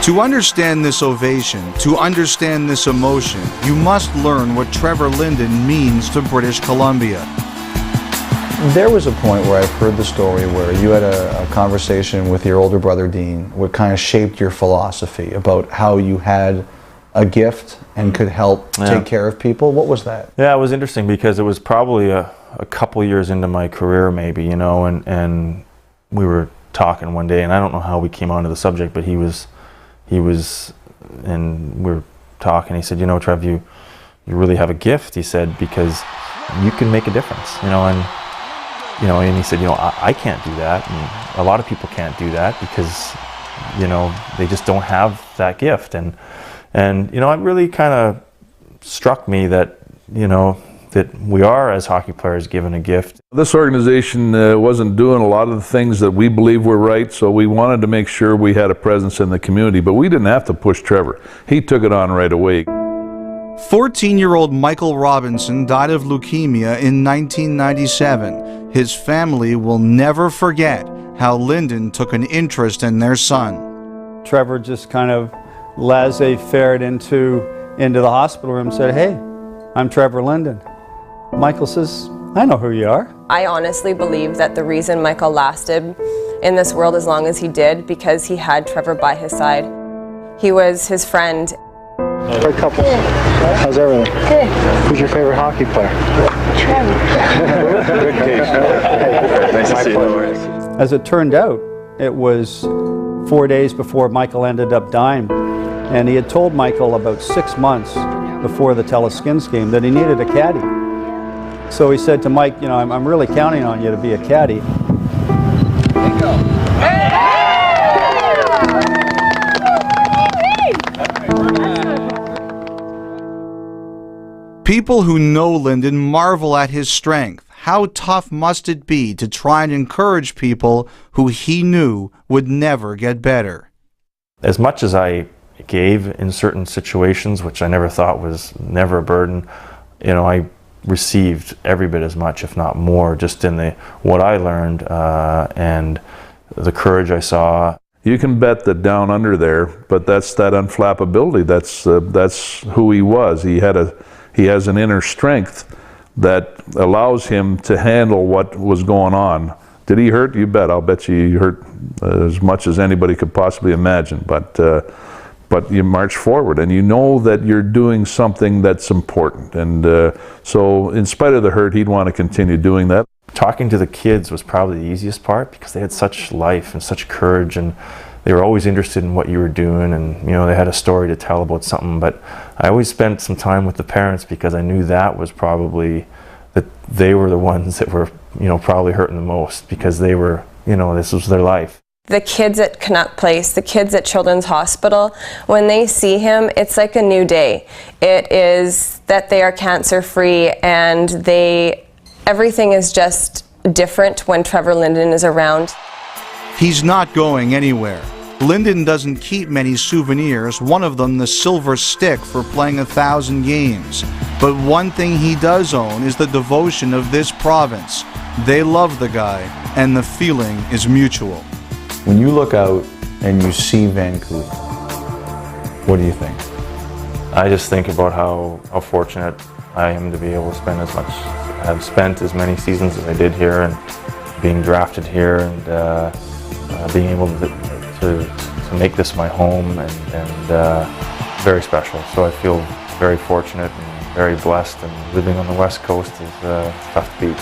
To understand this ovation, to understand this emotion, you must learn what Trevor Linden means to British Columbia. There was a point where I've heard the story where you had a conversation with your older brother Dean, what kind of shaped your philosophy about how you had a gift and could help take care of people. What was that? Yeah, it was interesting because it was probably a couple years into my career maybe, you know, and we were talking one day, and I don't know how we came onto the subject, but he was, and we were talking, he said, you know, Trev, you really have a gift, he said, because you can make a difference, you know, and he said, you know, I can't do that, and a lot of people can't do that because, you know, they just don't have that gift, and you know, it really kind of struck me that, you know, that we are, as hockey players, given a gift. This organization wasn't doing a lot of the things that we believe were right, so we wanted to make sure we had a presence in the community, but we didn't have to push Trevor. He took it on right away. 14-year-old Michael Robinson died of leukemia in 1997. His family will never forget how Linden took an interest in their son. Trevor just kind of laissez-faire into the hospital room and said, "Hey, I'm Trevor Linden." Michael says, "I know who you are." I honestly believe that the reason Michael lasted in this world as long as he did because he had Trevor by his side. He was his friend. For a couple. How's everything? Good. Who's your favorite hockey player? Trevor. Good case. Nice to see you. As it turned out, it was 4 days before Michael ended up dying. And he had told Michael about 6 months before the Teleskins game that he needed a caddy. So he said to Mike, you know, I'm really counting on you to be a caddy. People who know Linden marvel at his strength. How tough must it be to try and encourage people who he knew would never get better? As much as I gave in certain situations, which I never thought was never a burden, you know, I received every bit as much, if not more, just in what I learned and the courage I saw. You can bet that down under there, but that's that unflappability. That's who he was. He has an inner strength that allows him to handle what was going on. Did he hurt? You bet. I'll bet you he hurt as much as anybody could possibly imagine. But you march forward, and you know that you're doing something that's important. And so in spite of the hurt, he'd want to continue doing that. Talking to the kids was probably the easiest part because they had such life and such courage, and they were always interested in what you were doing, and you know, they had a story to tell about something. But I always spent some time with the parents because I knew that was probably that they were the ones that were, you know, probably hurting the most because they were, you know, this was their life. The kids at Canuck Place, the kids at Children's Hospital, when they see him, it's like a new day. It is that they are cancer-free, and everything is just different when Trevor Linden is around. He's not going anywhere. Linden doesn't keep many souvenirs, one of them the silver stick for playing 1,000 games. But one thing he does own is the devotion of this province. They love the guy, and the feeling is mutual. When you look out and you see Vancouver, what do you think? I just think about how fortunate I am to be able to spend have spent as many seasons as I did here, and being drafted here, and being able to make this my home, and very special. So I feel very fortunate and very blessed, and living on the West Coast is tough to beat.